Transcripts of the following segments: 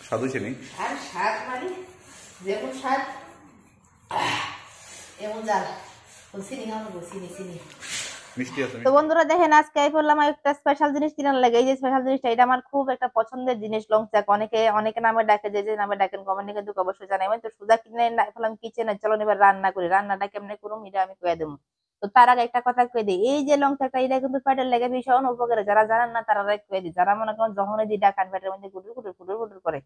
স্বাদ হয়েছে নি? আর স্বাদ মানে যেমন স্বাদ এমন জাল চিনি খাওয়ানো চিনি চিনি মিষ্টি আছে। তো বন্ধুরা দেখেন আজকে আমি বললাম একটা স্পেশাল জিনিস কিনার লাগে। এই যে স্পেশাল জিনিসটা এটা আমার খুব একটা পছন্দের জিনিস লং চাক। অনেকে নামে ডাকে, যে নামে ডাকেন কমেন্টে কিন্তু অবশ্যই জানাবেন। তো সুজা কিনে ফেলাম কিচেনে, চলো এবার রান্না করি। রান্নাটা কেমনে করুম এটা আমি কয়ে দেবো। তো তার আগে একটা কথা কয়ে দিই, এই যে লং চাকটা এটা কিন্তু পেটের লেগে ভীষণ উপকারে। যারা জানেন না তারা কয়ে দিই, যারা মনে করেন যখনই দিই ডাকান পেটের মধ্যে গুটুর গুটুর গুটুর গুটুর করে,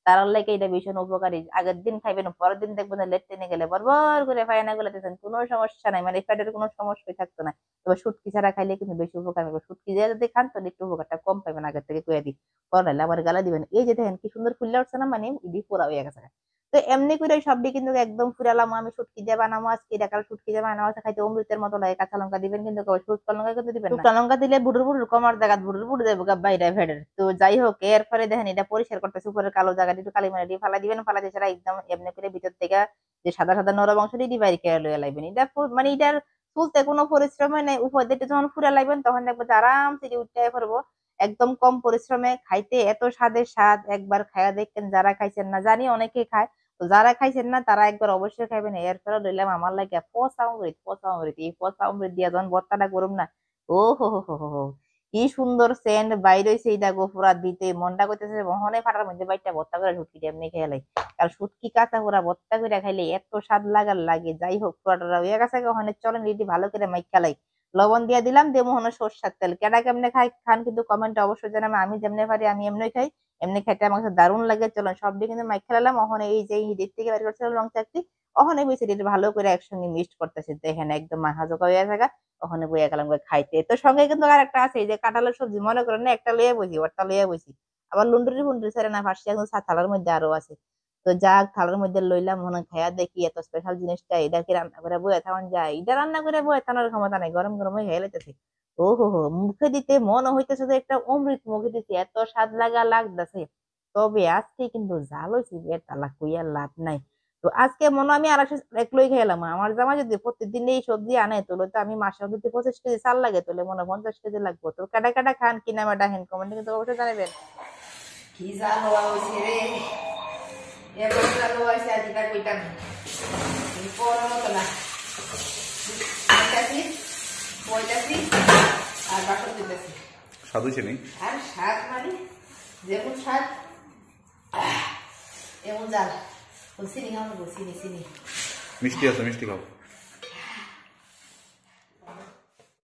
তার লেগে এটা ভীষণ উপকারী। আগের দিন খাইবেন, পরের দিন দেখবেন লেট টেনে গেলে বরবর করে ফাইনা গুলাতেছেন, কোনো সমস্যা নাই, মানে পেটের কোনো সমস্যাই থাকতো না। তবে শুটকি ছাড়া খাইলে কিন্তু বেশি উপকার হবে। শুটকি দিয়ে যদি খান তাহলে একটু উপকারটা কম পাবেন, আগের থেকে কয়ে দিই। পরে আবার গালা দিবেন। এই যে দেখেন কি সুন্দর ফুললে উঠছে না, মানে ইডি পোড়া হয়ে গেছে। তো এমনি করে সবটি কিন্তু একদম ফুরালাম আমি। শুটকি দিয়ে বানাবো আজকে, এটা কাল শুটকি দিয়ে বানাবো খাইতে অমৃতের মতো লাগে। কাঁচা লঙ্কা দিবেন কিন্তু, শুকনো লঙ্কা কিন্তু দিবেন না। শুকনো লঙ্কা দিলে বুড়ুর বুড়ুর কমার জায়গা বুড়ুর বুড়ু দেবো বাইরে ভেড়ের। তো যাই হোক, এরপরে দেখেন এটা পরিষ্কার করতেছে, উপরের কালো জায়গাটা একটু কালি মানে দিয়ে ফালা দিবেন। ফালা দিয়ে ছাড়া একদম এমনি করে ভিতর থেকে যে সাদা সাদা নরম অংশটি দিয়ে বাইরে খেয়ে লইয়া লাগবেন। এটা মানে এটার তুলতে কোনো পরিশ্রমে নেই। উপর দিয়ে যখন ফুরা লাগবেন তখন দেখবো যে আরাম থেকে উঠতে পারবো, একদম কম পরিশ্রমে। খাইতে এত স্বাদের স্বাদ, একবার খায়া দেখেন। যারা খাইছেন না জানি অনেকে খায়, তো যারা খাইছেন না তারা একবার অবশ্যই খাইবেন। এরপরে লইলাম আমার লাগে পচা অমৃত। পচা অমৃত, এই পচা অমৃত দিয়া যখন ভর্তাটা করুম না, ও হো হো হো হো, কি সুন্দর সেন্ট বাইর হইছে। এইটা গোপুরা দিতে মনটা করতেছে মহনে ফাটার মধ্যে বাইরটা ভর্তা করে ঢুকি এমনি খেয়ে লাই। আর শুটকি কাঁচা পুরা ভর্তা করে খাইলে এত স্বাদ লাগার লাগে। যাই হোক, পুরাটা হয়ে গেছে। ওখানে চলেন এটি ভালো করে মাইকা লাই। লবণ দিয়ে দিলাম, দিয়ে মোহনে সরষার তেল। কেডা কেমনে খান কিন্তু কমেন্টে অবশ্যই জানাবেন। আমি যেমনি পারি আমি এমনি খাই, এমনি খাইতে আমার কাছে দারুণ লাগে। চলেন সবটি কিন্তু মাইক খেলাম। ওখানে এই যে হিট থেকে বের করছিলাম লং চাকরি, ওখানে বসে এটা ভালো করে একসঙ্গে মিক্সড করতেছে। দেখেন একদম মাখা জোকা হয়ে থাকা। ওখানে বইয়া গেলাম খাইতে। তো সঙ্গে কিন্তু আর একটা আছে, এই যে কাঁঠালের সবজি মনে করেন না, একটা লইয়া বসি, ওটা লইয়া বসি। আবার লুন্ডুরি ফুন্ডুরি ছেড়ে না ফার্সি এখন থালার মধ্যে আরো আছে। তো যাক থালার মধ্যে লইলাম, মনে খাইয়া দেখি এত স্পেশাল জিনিসটা এটা কি রান্না করে বয়ে থাকুন যায়। এটা রান্না করে বয়ে থানার ক্ষমতা নাই, গরম গরম হয়ে লাইতেছে। ও হো হো, মুখে দিতে মনে হইতেছে যে একটা অমৃত মুখে দিতে, এত স্বাদ লাগতেছে। তবে আজকে কিন্তু জাল হয়েছে, তালা কইয়া লাভ নাই। তো আজকে মনে আমি আর একলোই খেলাম। আমার জামা যদি প্রত্যেকদিন এই সবজি আনে, তোলে তো আমি মাসে যদি 25 কেজি চাল লাগে, তোলে মনে 50 কেজি লাগবো। তো কাটা কাটা খান কিনা মেটা হেন কমেন্টে কিন্তু অবশ্যই জানাবেন। কি জাল হওয়া হয়েছে রে, এবার জাল হওয়া হয়েছে আজিটা কইতাম পড়ার মতো না। পয়টাছি আর বাসন দিতেছি। স্বাদ হয়েছে নি? আর স্বাদ মানে যেমন স্বাদ এমন জাল চিনি খাওয়ানো চিনি চিনি মিষ্টি আছে, মিষ্টি খাও।